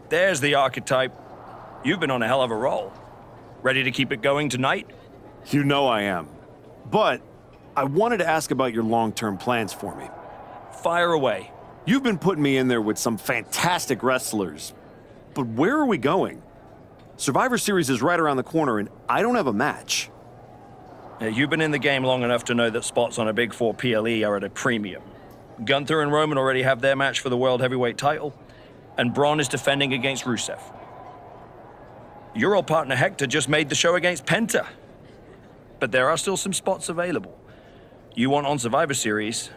There's the archetype. You've been on a hell of a roll. Ready to keep it going tonight? You know I am. But I wanted to ask about your long-term plans for me. Fire away. You've been putting me in there with some fantastic wrestlers. But where are we going? Survivor Series is right around the corner, and I don't have a match. You've been in the game long enough to know that spots on a Big 4 PLE are at a premium. Gunther and Roman already have their match for the World Heavyweight title, and Braun is defending against Rusev. Your old partner Hector just made the show against Penta. But there are still some spots available. You want on Survivor Series,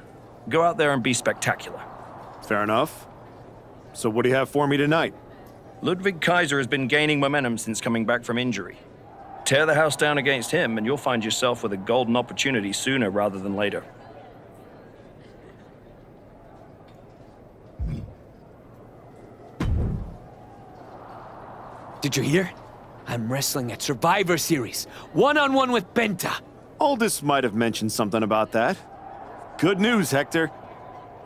go out there and be spectacular. Fair enough. So what do you have for me tonight? Ludwig Kaiser has been gaining momentum since coming back from injury. Tear the house down against him and you'll find yourself with a golden opportunity sooner rather than later. Did you hear? I'm wrestling at Survivor Series, one-on-one with Penta. Aldous might have mentioned something about that. Good news, Hector.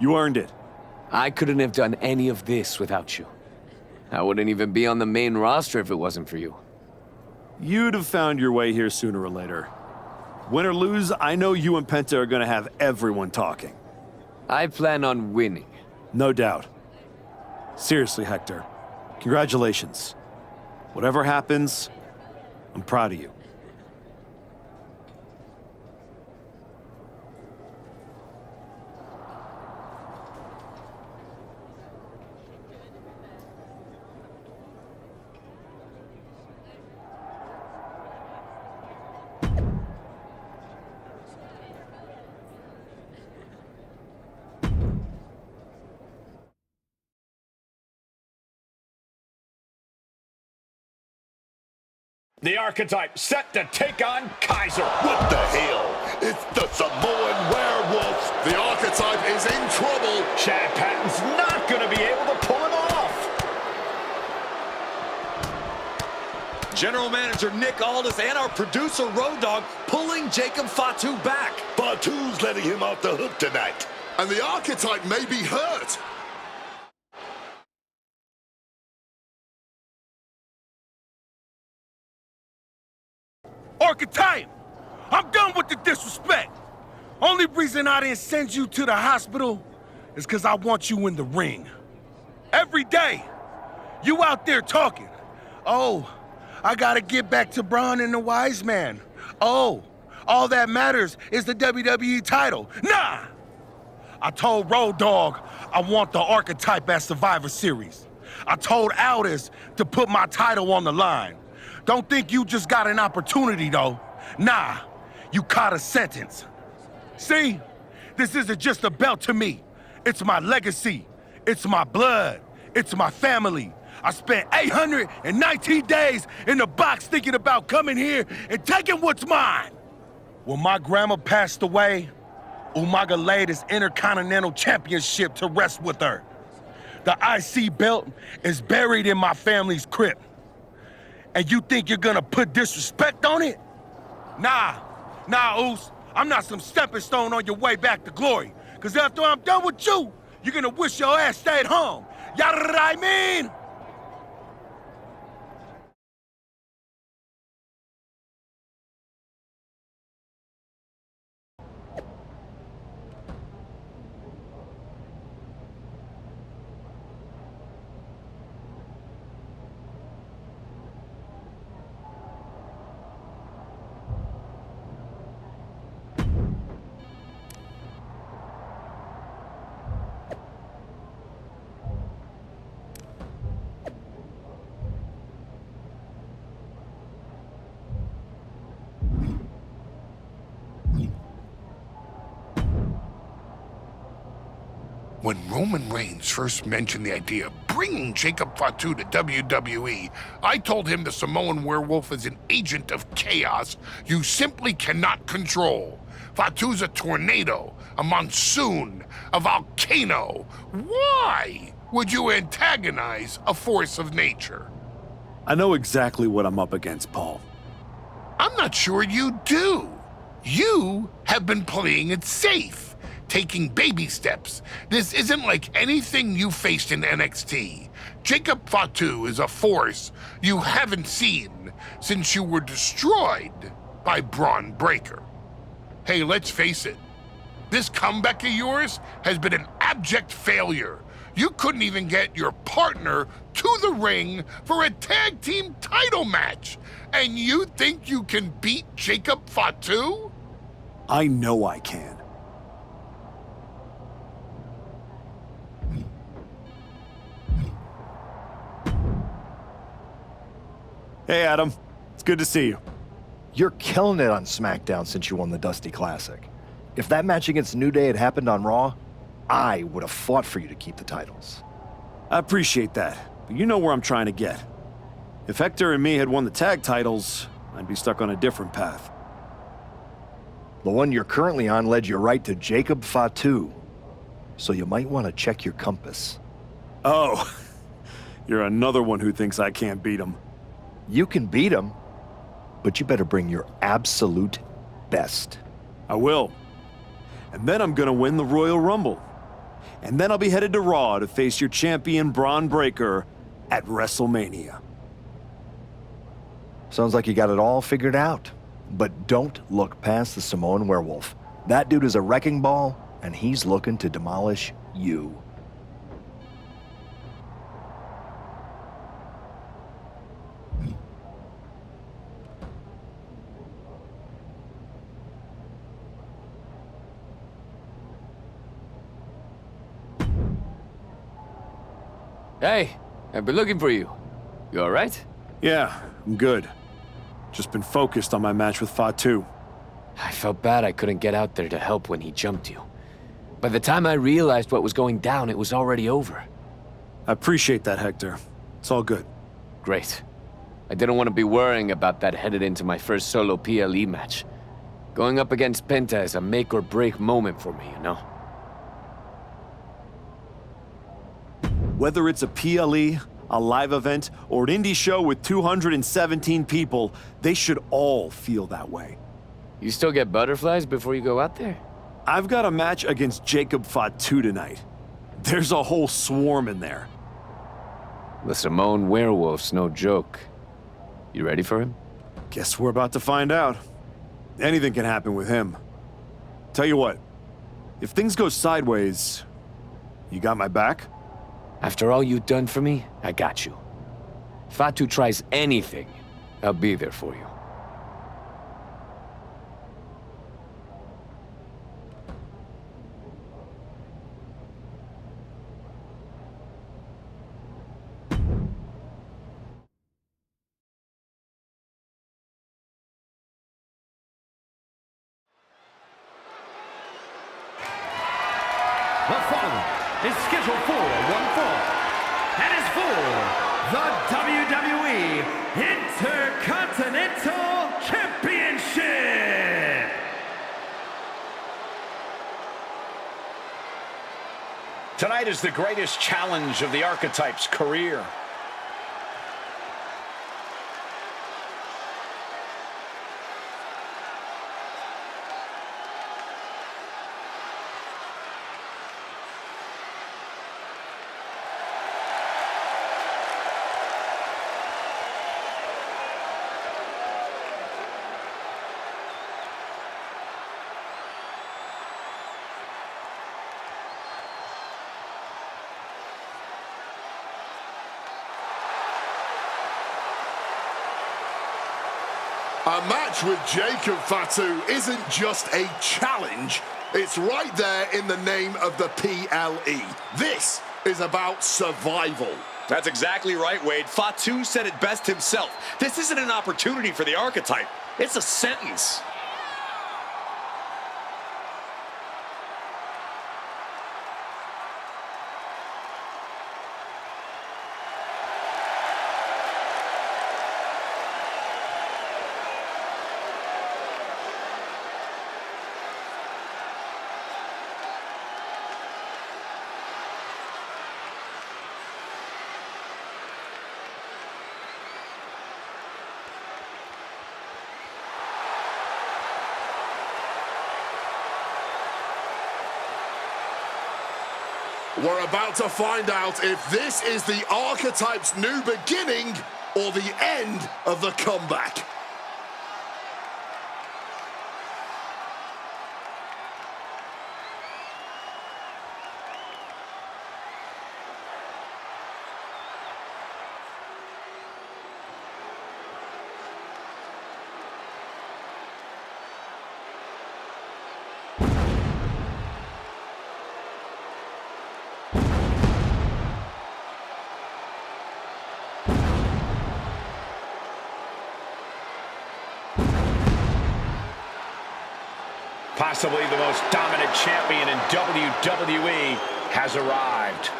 You earned it. I couldn't have done any of this without you. I wouldn't even be on the main roster if it wasn't for you. You'd have found your way here sooner or later. Win or lose, I know you and Penta are gonna have everyone talking. I plan on winning. No doubt. Seriously, Hector. Congratulations. Whatever happens, I'm proud of you. The archetype set to take on Kaiser. What the hell? It's the Samoan werewolf. The archetype is in trouble. Chad Patton's not going to be able to pull him off. General Manager Nick Aldis and our producer Road Dogg pulling Jacob Fatu back. Fatu's letting him off the hook tonight. And the archetype may be hurt. Archetype! I'm done with the disrespect. Only reason I didn't send you to the hospital is because I want you in the ring. Every day, you out there talking. Oh, I gotta get back to Braun and the Wise Man. Oh, all that matters is the WWE title. Nah! I told Road Dogg I want the archetype at Survivor Series. I told Aldis to put my title on the line. Don't think you just got an opportunity, though. Nah, you caught a sentence. See? This isn't just a belt to me. It's my legacy. It's my blood. It's my family. I spent 819 days in the box thinking about coming here and taking what's mine. When my grandma passed away, Umaga laid his Intercontinental Championship to rest with her. The IC belt is buried in my family's crypt. And you think you're gonna put disrespect on it? Nah, Oos. I'm not some stepping stone on your way back to glory. Cause after I'm done with you, you're gonna wish your ass stayed home. You know what I mean? When Roman Reigns first mentioned the idea of bringing Jacob Fatu to WWE, I told him the Samoan werewolf is an agent of chaos you simply cannot control. Fatu's a tornado, a monsoon, a volcano. Why would you antagonize a force of nature? I know exactly what I'm up against, Paul. I'm not sure you do. You have been playing it safe, taking baby steps. This isn't like anything you faced in NXT. Jacob Fatu is a force you haven't seen since you were destroyed by Braun Breaker. Hey, let's face it. This comeback of yours has been an abject failure. You couldn't even get your partner to the ring for a tag team title match. And you think you can beat Jacob Fatu? I know I can. Hey, Adam. It's good to see you. You're killing it on SmackDown since you won the Dusty Classic. If that match against New Day had happened on Raw, I would have fought for you to keep the titles. I appreciate that, but you know where I'm trying to get. If Hector and me had won the tag titles, I'd be stuck on a different path. The one you're currently on led you right to Jacob Fatu, so you might want to check your compass. Oh, you're another one who thinks I can't beat him. You can beat him, but you better bring your absolute best. I will. And then I'm gonna win the Royal Rumble. And then I'll be headed to Raw to face your champion Braun Breaker at WrestleMania. Sounds like you got it all figured out. But don't look past the Samoan werewolf. That dude is a wrecking ball, and he's looking to demolish you. Hey, I've been looking for you. You all right? Yeah, I'm good. Just been focused on my match with Fatu. I felt bad I couldn't get out there to help when he jumped you. By the time I realized what was going down, it was already over. I appreciate that, Hector. It's all good. Great. I didn't want to be worrying about that headed into my first solo PLE match. Going up against Penta is a make-or-break moment for me, you know? Whether it's a PLE, a live event, or an indie show with 217 people, they should all feel that way. You still get butterflies before you go out there? I've got a match against Jacob Fatu tonight. There's a whole swarm in there. The Samoan werewolf's no joke. You ready for him? Guess we're about to find out. Anything can happen with him. Tell you what, if things go sideways, you got my back? After all you've done for me, I got you. Fatu tries anything, I'll be there for you. The following is scheduled for one fall and is for the WWE Intercontinental Championship. Tonight is the greatest challenge of the Archetype's career. A match with Jacob Fatu isn't just a challenge, it's right there in the name of the PLE. This is about survival. That's exactly right, Wade. Fatu said it best himself. This isn't an opportunity for the Archetype. It's a sentence. We're about to find out if this is the Archetype's new beginning or the end of the comeback. Possibly the most dominant champion in WWE has arrived.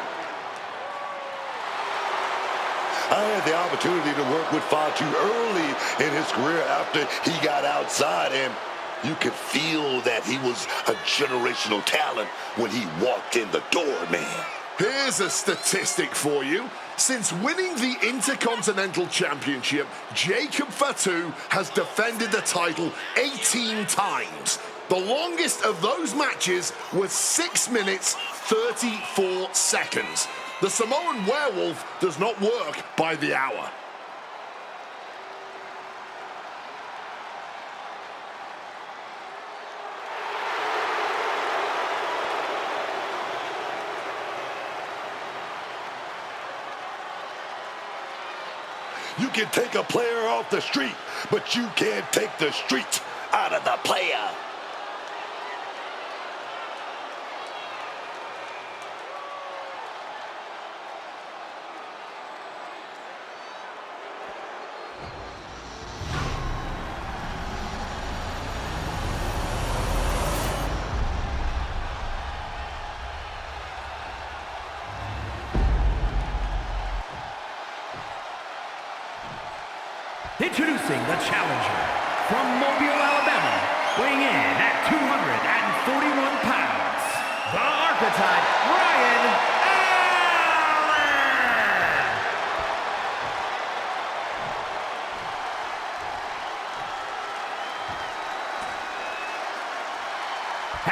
I had the opportunity to work with Fatu early in his career after he got outside, and you could feel that he was a generational talent when he walked in the door, man. Here's a statistic for you. Since winning the Intercontinental Championship, Jacob Fatu has defended the title 18 times. The longest of those matches was 6 minutes, 34 seconds. The Samoan Werewolf does not work by the hour. You can take a player off the street, but you can't take the street out of the player. Introducing the challenger from Mobile, Alabama, weighing in at 241 pounds, the Archetype, Ryan Allen!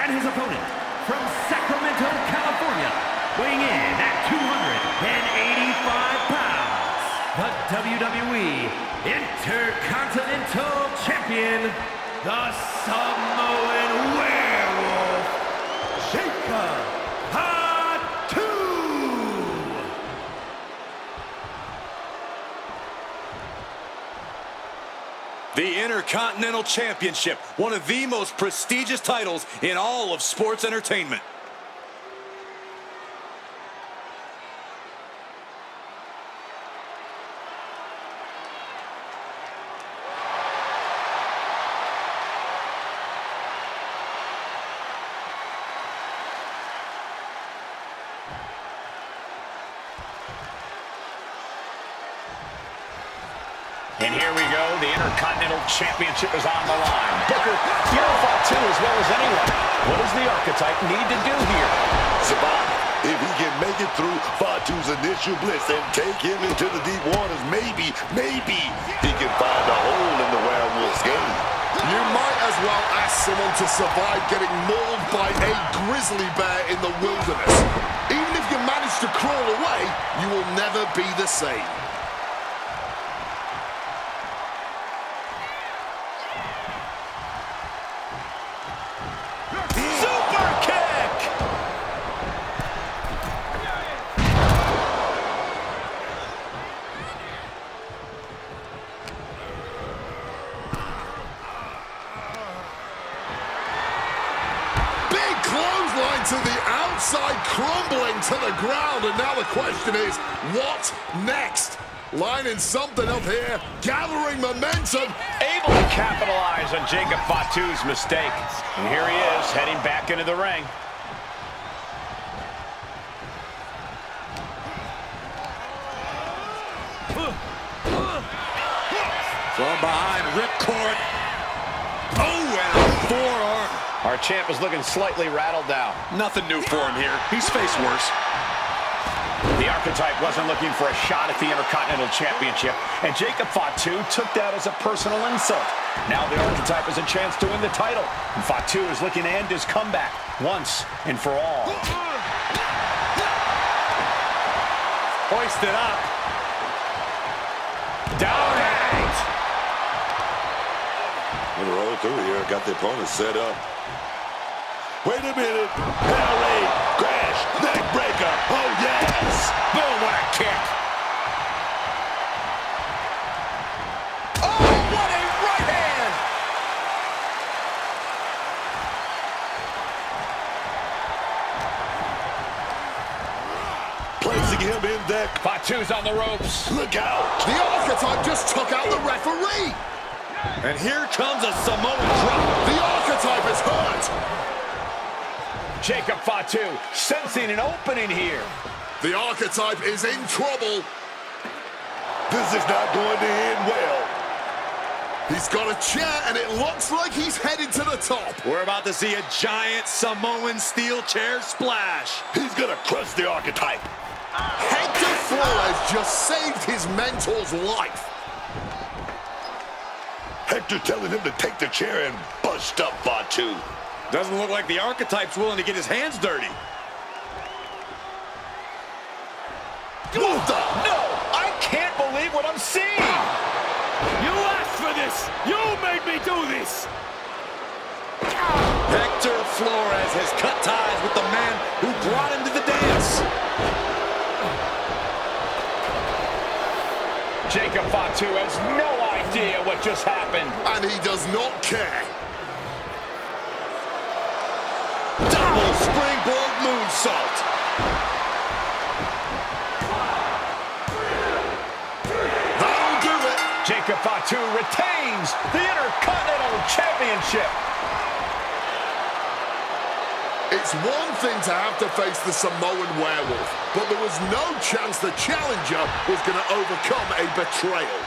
And his opponent from Sacramento, California, weighing in at 285 pounds, the WWE Intercontinental Champion, the Samoan Werewolf, Jacob Fatu! The Intercontinental Championship, one of the most prestigious titles in all of sports entertainment. And here we go. The Intercontinental Championship is on the line. Booker, you know Fatu as well as anyone. What does the Archetype need to do here? Survive. If he can make it through Fatu's initial blitz and take him into the deep waters, maybe he can find a hole in the Werewolf's game. You might as well ask someone to survive getting mauled by a grizzly bear in the wilderness. Even if you manage to crawl away, you will never be the same. To the outside, crumbling to the ground, and now the question is, what next? Lining something up here, gathering momentum. Able to capitalize on Jacob Fatu's mistake. And here he is, heading back into the ring. From behind, ripcord. Oh, and a forearm. Our champ is looking slightly rattled now. Nothing new for him here. He's faced worse. The Archetype wasn't looking for a shot at the Intercontinental Championship, and Jacob Fatu took that as a personal insult. Now the Archetype has a chance to win the title, and Fatu is looking to end his comeback once and for all. hoisted up. Down and out. Gonna roll through here. Got the opponent set up. Wait a minute. LA crash neck breaker. Oh, yes. Boom, what a kick. Oh, what a right hand. Placing him in that. Fatu's on the ropes. Look out. The Archetype just took out the referee. And here comes a Samoan drop. The Archetype is hurt. Jacob Fatu sensing an opening here. The Archetype is in trouble. This is not going to end well. He's got a chair, and it looks like he's headed to the top. We're about to see a giant Samoan steel chair splash. He's gonna crush the Archetype. Hector Flores just saved his mentor's life. Hector telling him to take the chair and bust up Fatu. Doesn't look like the Archetype's willing to get his hands dirty. What the? No, I can't believe what I'm seeing. You asked for this! You made me do this! Hector Flores has cut ties with the man who brought him to the dance. Jacob Fatu has no idea what just happened. And he does not care. Double springboard moonsault. That'll do it. Jacob Fatu retains the Intercontinental Championship. It's one thing to have to face the Samoan werewolf, but there was no chance the challenger was going to overcome a betrayal.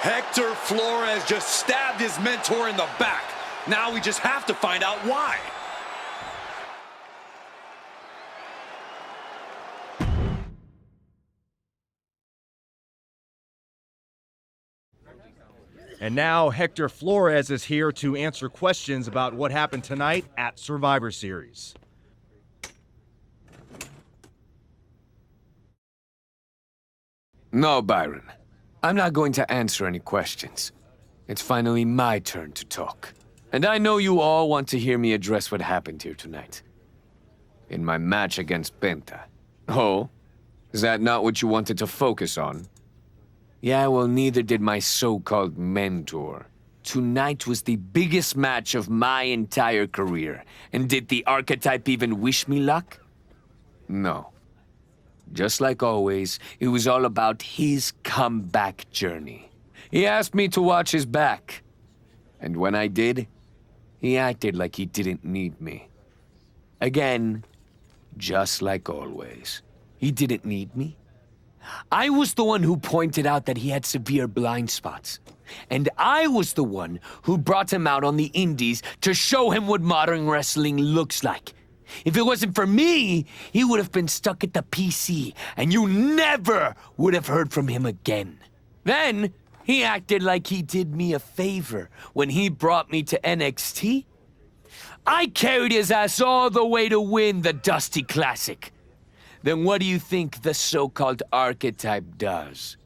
Hector Flores just stabbed his mentor in the back. Now we just have to find out why. And now Hector Flores is here to answer questions about what happened tonight at Survivor Series. No, Byron. I'm not going to answer any questions. It's finally my turn to talk. And I know you all want to hear me address what happened here tonight. In my match against Penta. Oh? Is that not what you wanted to focus on? Yeah, well, neither did my so-called mentor. Tonight was the biggest match of my entire career. And did the Archetype even wish me luck? No. Just like always, it was all about his comeback journey. He asked me to watch his back. And when I did, he acted like he didn't need me. Again, just like always. He didn't need me. I was the one who pointed out that he had severe blind spots. And I was the one who brought him out on the indies to show him what modern wrestling looks like. If it wasn't for me, he would have been stuck at the PC, and you never would have heard from him again. Then, he acted like he did me a favor when he brought me to NXT. I carried his ass all the way to win the Dusty Classic. Then what do you think the so-called Archetype does?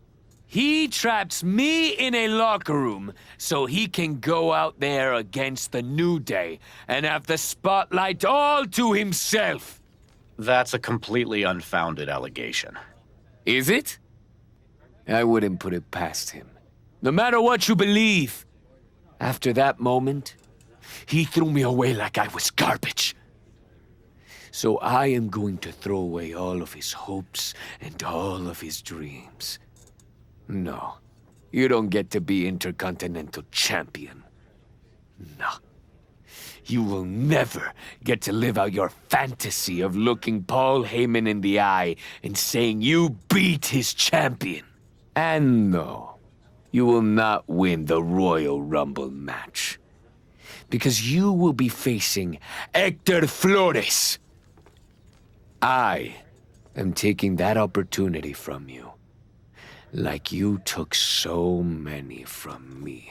He traps me in a locker room so he can go out there against the New Day and have the spotlight all to himself. That's a completely unfounded allegation. Is it? I wouldn't put it past him. No matter what you believe. After that moment, he threw me away like I was garbage. So I am going to throw away all of his hopes and all of his dreams. No, you don't get to be Intercontinental Champion. No. You will never get to live out your fantasy of looking Paul Heyman in the eye and saying you beat his champion. And no, you will not win the Royal Rumble match. Because you will be facing Hector Flores. I am taking that opportunity from you. Like you took so many from me.